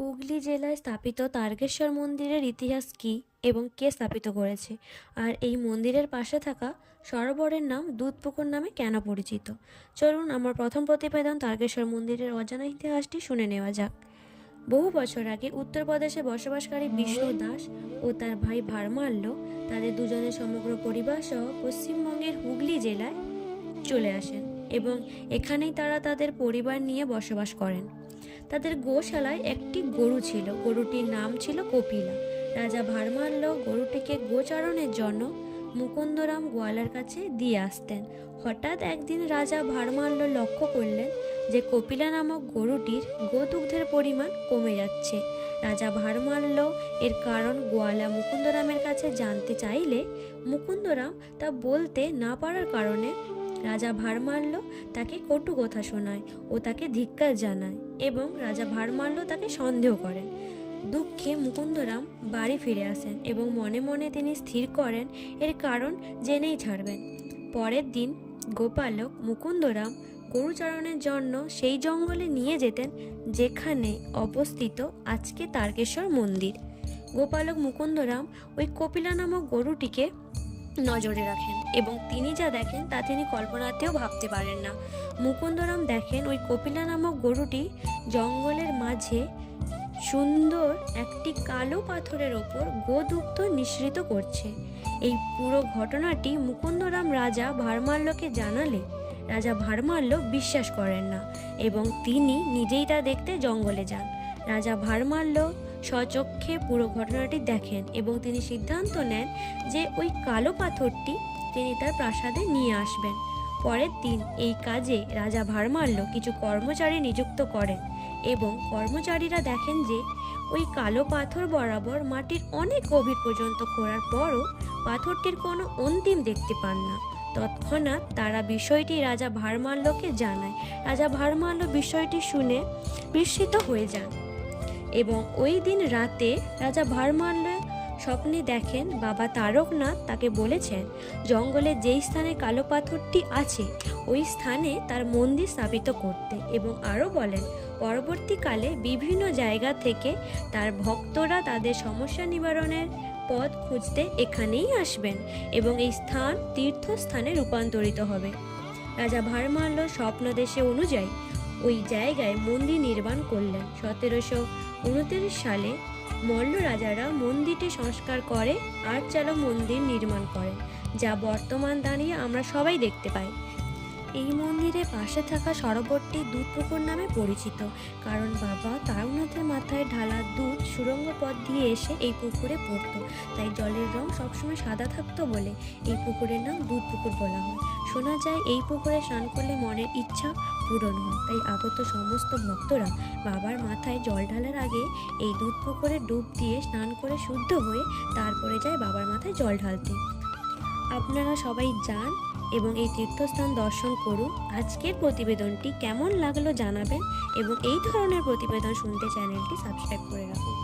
হুগলি জেলায় স্থাপিত তারকেশ্বর মন্দিরের ইতিহাস কী এবং কে স্থাপিত করেছে, আর এই মন্দিরের পাশে থাকা সরোবরের নাম দুধপুকুর নামে কেন পরিচিত? চলুন আমার প্রথম প্রতিবেদন তারকেশ্বর মন্দিরের অজানা ইতিহাসটি শুনে নেওয়া যাক। বহু বছর আগে উত্তরপ্রদেশে বসবাসকারী বিষ্ণু দাস ও তার ভাই ভারমাল্য তাদের দুজনের সমগ্র পরিবার সহ পশ্চিমবঙ্গের হুগলি জেলায় চলে আসেন এবং এখানেই তারা তাদের পরিবার নিয়ে বসবাস করেন। তাদের গোশালায় একটি গরু ছিল, গরুটির নাম ছিল কপিলা। রাজা ভারমাল্য গরুটিকে গোচারণের জন্য মুকুন্দরাম গোয়ালার কাছে দিয়ে আসতেন। হঠাৎ একদিন রাজা ভারমাল্য লক্ষ্য করলেন যে কপিলা নামক গরুটির গোদুগ্ধের পরিমাণ কমে যাচ্ছে। রাজা ভারমাল্য এর কারণ গোয়ালা মুকুন্দরামের কাছে জানতে চাইলে মুকুন্দরাম তা বলতে না পারার কারণে রাজা ভারমাল্য তাকে কটু কথা শোনায় ও তাকে ধিক্কার জানায় এবং রাজা ভারমাল্য তাকে সন্দেহ করেন। দুঃখে মুকুন্দরাম বাড়ি ফিরে আসেন এবং মনে মনে তিনি স্থির করেন এর কারণ জেনেই ছাড়বেন। পরের দিন গোপালক মুকুন্দরাম গরুচারণের জন্য সেই জঙ্গলে নিয়ে যেতেন যেখানে অবস্থিত আজকে তারকেশ্বর মন্দির। গোপালক মুকুন্দরাম ওই কপিলা নামক গরুটিকে নজরে রাখেন এবং তিনি যা দেখেন তা তিনি কল্পনাতেও ভাবতে পারেন না। মুকুন্দরাম দেখেন ওই কপিলা নামক গরুটি জঙ্গলের মাঝে সুন্দর একটি কালো পাথরের ওপর গোদুগ্ধ নিঃসৃত করছে। এই পুরো ঘটনাটি মুকুন্দরাম রাজা ভারমাল্যকে জানালে রাজা ভারমাল্য বিশ্বাস করেন না এবং তিনি নিজেই তা দেখতে জঙ্গলে যান। রাজা ভারমাল্য স্বচক্ষে পুরো ঘটনাটি দেখেন এবং তিনি সিদ্ধান্ত নেন যে ওই কালো পাথরটি তিনি তার প্রাসাদে নিয়ে আসবেন। পরের দিন এই কাজে রাজা ভারমাল্য কিছু কর্মচারী নিযুক্ত করেন এবং কর্মচারীরা দেখেন যে ওই কালো পাথর বরাবর মাটির অনেক গভীর পর্যন্ত খোঁড়ার পরও পাথরটির কোনো অন্তিম দেখতে পান না। তৎক্ষণাৎ তারা বিষয়টি রাজা ভারমাল্যকে জানায়। রাজা ভারমাল্য বিষয়টি শুনে বিস্মিত হয়ে যান এবং ওই দিন রাতে রাজা ভারমাল্য স্বপ্নে দেখেন বাবা তারকনাথ তাকে বলেছেন জঙ্গলে যেই স্থানে কালো পাথরটি আছে ওই স্থানে তার মন্দির স্থাপিত করতে এবং আরও বলেন পরবর্তীকালে বিভিন্ন জায়গা থেকে তার ভক্তরা তাদের সমস্যা নিবারণের পথ খুঁজতে এখানেই আসবেন এবং এই স্থান তীর্থস্থানে রূপান্তরিত হবে। রাজা ভারমাল্য স্বপ্নদেশে অনুযায়ী ওই জায়গায় মন্দির নির্মাণ করলেন। 1729 সালে মল্ল রাজারা মন্দিরটি সংস্কার করে আটচালা মন্দির নির্মাণ করেন, যা বর্তমান দাঁড়িয়ে আমরা সবাই দেখতে পাই। এই মন্দিরের পাশে থাকা সরোবরটি দুধপুকুর নামে পরিচিত, কারণ বাবা তারকনাথের মাথায় ঢালা দুধ সুড়ঙ্গ পথ দিয়ে এসে এই পুকুরে পড়তো, তাই জলের রং সবসময় সাদা থাকতো বলে এই পুকুরের নাম দুধপুকুর বলা হয়। শোনা যায় এই পুকুরে স্নান করলে মনের ইচ্ছা পূরণ হয়, তাই আগত সমস্ত ভক্তরা বাবার মাথায় জল ঢালার আগে এই দুধপুকুরে ডুব দিয়ে স্নান করে শুদ্ধ হয়ে তারপরে যায় বাবার মাথায় জল ঢালতে। আপনারা সবাই যান এবং এই তীর্থস্থান দর্শন করুন। আজকের প্রতিবেদনটি কেমন লাগলো জানাবেন এবং এই ধরনের প্রতিবেদন শুনতে চ্যানেলটি সাবস্ক্রাইব করে রাখুন।